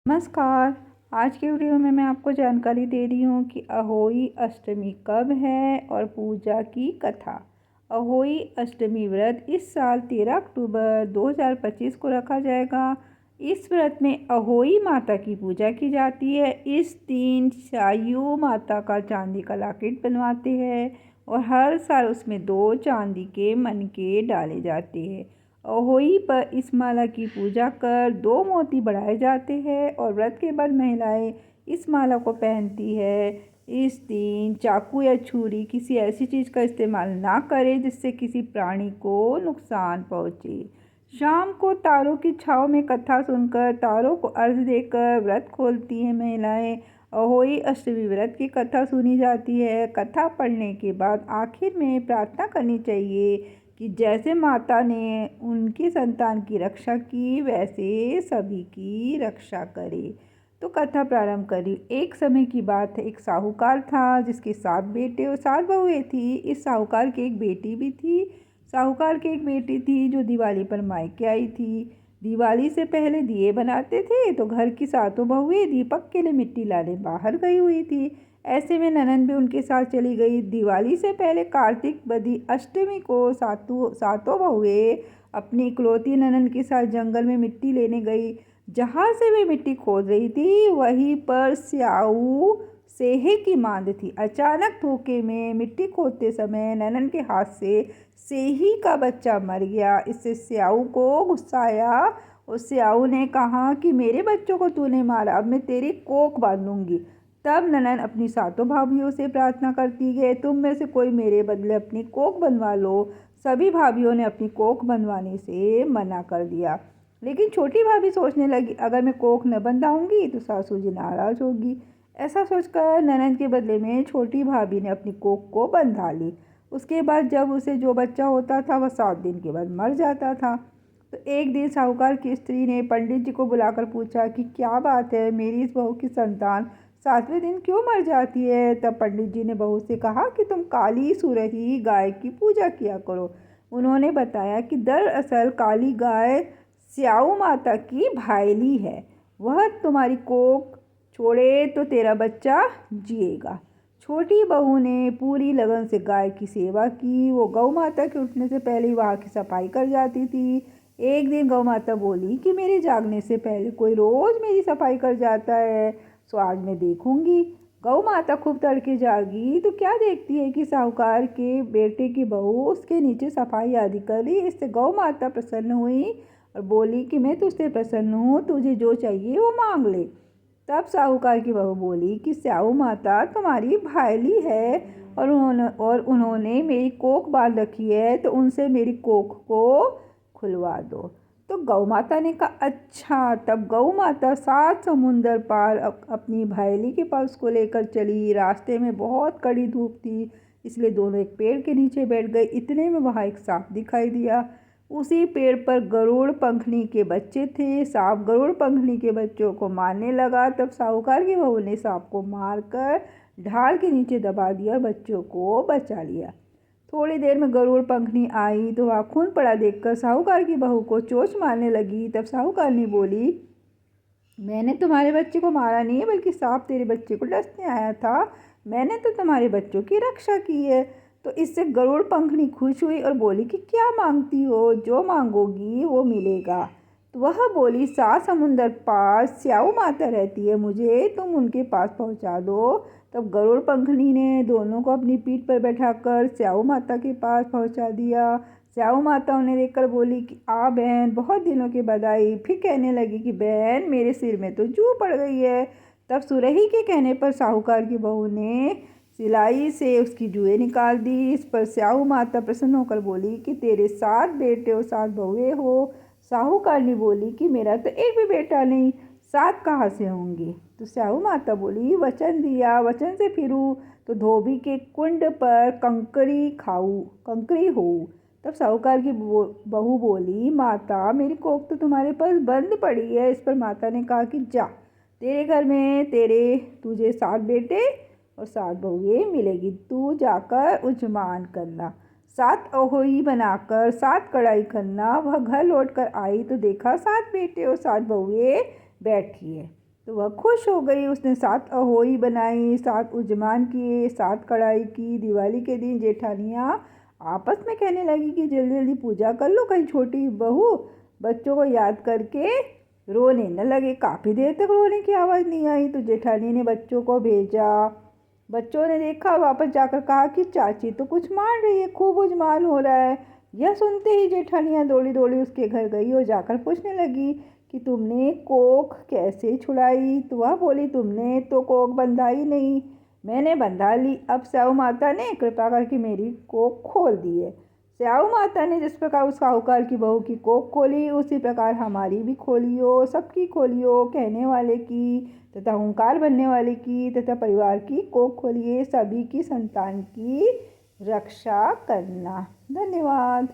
नमस्कार। आज की वीडियो में मैं आपको जानकारी दे रही हूँ कि अहोई अष्टमी कब है और पूजा की कथा। अहोई अष्टमी व्रत इस साल 13 अक्टूबर 2025 को रखा जाएगा। इस व्रत में अहोई माता की पूजा की जाती है। इस दिन सायु माता का चांदी का लॉकेट बनवाते हैं और हर साल उसमें 2 चांदी के मनके डाले जाते हैं। अहोई पर इस माला की पूजा कर 2 मोती बढ़ाए जाते हैं और व्रत के बाद महिलाएं इस माला को पहनती है। इस दिन चाकू या छुरी किसी ऐसी चीज़ का इस्तेमाल ना करें जिससे किसी प्राणी को नुकसान पहुंचे। शाम को तारों की छाँव में कथा सुनकर तारों को अर्घ्य देकर व्रत खोलती हैं महिलाएं। अहोई अष्टमी व्रत की कथा सुनी जाती है। कथा पढ़ने के बाद आखिर में प्रार्थना करनी चाहिए कि जैसे माता ने उनकी संतान की रक्षा की वैसे सभी की रक्षा करे। तो कथा प्रारंभ करी। एक समय की बात है, एक साहूकार था जिसके 7 बेटे और 7 बहुएं थी। इस साहूकार की एक बेटी भी थी। साहूकार की एक बेटी थी जो दिवाली पर मायके आई थी। दिवाली से पहले दिए बनाते थे तो घर की 7 बहुएं दीपक के लिए मिट्टी लाने बाहर गई हुई थी। ऐसे में ननंद भी उनके साथ चली गई। दिवाली से पहले कार्तिक बदी अष्टमी को सातों बहुएं अपनी इकलौती ननंद के साथ जंगल में मिट्टी लेने गई। जहाँ से वे मिट्टी खोद रही थी वहीं पर स्याऊ सेहे की मांद थी। अचानक धोखे में मिट्टी खोदते समय ननंद के हाथ से सेही का बच्चा मर गया। इससे स्याऊ को गुस्सा आया और स्याऊ ने कहा कि मेरे बच्चों को तूने मारा, अब मैं तेरी कोख बांधूंगी। तब ननंद अपनी 7 भाभियों से प्रार्थना करती है, तुम में से कोई मेरे बदले अपनी कोख बनवा लो। सभी भाभियों ने अपनी कोख बनवाने से मना कर दिया, लेकिन छोटी भाभी सोचने लगी अगर मैं कोख न बनवाऊंगी तो सासू जी नाराज होगी। ऐसा सोचकर ननंद के बदले में छोटी भाभी ने अपनी कोख को बंधा ली। उसके बाद जब उसे जो बच्चा होता था वह 7 दिन के बाद मर जाता था। तो एक दिन साहूकार की स्त्री ने पंडित जी को बुलाकर पूछा कि क्या बात है, मेरी इस बहू की संतान 7वें दिन क्यों मर जाती है। तब पंडित जी ने बहू से कहा कि तुम काली सुरही गाय की पूजा किया करो। उन्होंने बताया कि दरअसल काली गाय स्याऊ माता की भायली है। वह तुम्हारी कोख छोड़े तो तेरा बच्चा जिएगा। छोटी बहू ने पूरी लगन से गाय की सेवा की। वो गौ माता के उठने से पहले वहाँ की सफाई कर जाती थी। एक दिन गौ माता बोली कि मेरे जागने से पहले कोई रोज़ मेरी सफाई कर जाता है, सो आज मैं देखूंगी। गौ माता खूब तड़के जागी तो क्या देखती है कि साहूकार के बेटे की बहू उसके नीचे सफाई आदि कर रही। इससे गौ माता प्रसन्न हुई और बोली कि मैं तुझसे प्रसन्न हूँ, तुझे जो चाहिए वो मांग ले। तब साहूकार की बहू बोली कि स्याऊ माता तुम्हारी भायली है और उन्होंने मेरी कोख बांध रखी है, तो उनसे मेरी कोख को खुलवा दो। तो गौ माता ने कहा अच्छा। तब गौ माता 7 समुंदर पार अपनी भायली के पास उसको लेकर चली। रास्ते में बहुत कड़ी धूप थी, इसलिए दोनों एक पेड़ के नीचे बैठ गए। इतने में वहाँ एक सांप दिखाई दिया। उसी पेड़ पर गरुड़ पंखनी के बच्चे थे। सांप गरुड़ पंखनी के बच्चों को मारने लगा। तब साहूकार की बहू ने सांप को मारकर ढाल के नीचे दबा दिया और बच्चों को बचा लिया। थोड़ी देर में गरुड़ पंखनी आई तो वहाँ खून पड़ा देखकर साहूकार की बहू को चोंच मारने लगी। तब साहूकारनी बोली मैंने तुम्हारे बच्चे को मारा नहीं है, बल्कि सांप तेरे बच्चे को डसने आया था। मैंने तो तुम्हारे बच्चों की रक्षा की है। तो इससे गरुड़ पंखनी खुश हुई और बोली कि क्या मांगती हो, जो मांगोगी वो मिलेगा। तो वह बोली 7 समुंदर पार स्याऊ माता रहती है, मुझे तुम उनके पास पहुंचा दो। तब गरुड़ पंखनी ने दोनों को अपनी पीठ पर बैठाकर स्याऊ माता के पास पहुंचा दिया। स्याऊ माता उन्हें देखकर बोली कि आ बहन, बहुत दिनों के बाद आई। फिर कहने लगी कि बहन मेरे सिर में तो जू पड़ गई है। तब सुरही के कहने पर साहूकार की बहू ने सिलाई से उसकी जुएं निकाल दी। इस पर स्याऊ माता प्रसन्न होकर बोली कि तेरे 7 बेटे और 7 बहुएं हो। साहूकारनी बोली कि मेरा तो एक भी बेटा नहीं, 7 कहाँ से होंगे। तो स्याऊ माता बोली वचन दिया, वचन से फिरूँ तो धोबी के कुंड पर कंकरी हो। तब साहूकार की बहू बोली माता मेरी कोख तो तुम्हारे पास बंद पड़ी है। इस पर माता ने कहा कि जा, तेरे घर में तुझे 7 बेटे और 7 बहुएं मिलेगी, तू जाकर उजमान करना। 7 अहोई बनाकर 7 कढ़ाई करना। वह घर लौट कर आई तो देखा 7 बेटे और 7 बहुएं बैठी है। तो वह खुश हो गई। उसने 7 अहोई बनाई, 7 उजमान किए, 7 कढ़ाई की। दिवाली के दिन जेठानियाँ आपस में कहने लगी कि जल्दी जल्दी पूजा कर लो, कहीं छोटी बहू बच्चों को याद करके रोने न लगे। काफ़ी देर तक रोने की आवाज़ नहीं आई तो जेठानी ने बच्चों को भेजा। बच्चों ने देखा, वापस जाकर कहा कि चाची तो कुछ मान रही है, खूब उजमान हो रहा है। यह सुनते ही जेठानियाँ दौड़ी दौड़ी उसके घर गई और जाकर पूछने लगी कि तुमने कोख कैसे छुड़ाई। तो वह बोली, तुमने तो कोख बंधा ही नहीं, मैंने बंधा ली। अब स्याऊ माता ने कृपा करके मेरी कोख खोल दी है। स्याऊ माता ने जिस प्रकार उस साहूकार की बहू की कोख खोली, उसी प्रकार हमारी भी खोलियो, सबकी खोलियो, कहने वाले की तथा हुंकार बनने वाले की तथा परिवार की कोख खोलिए। सभी की संतान की रक्षा करना। धन्यवाद।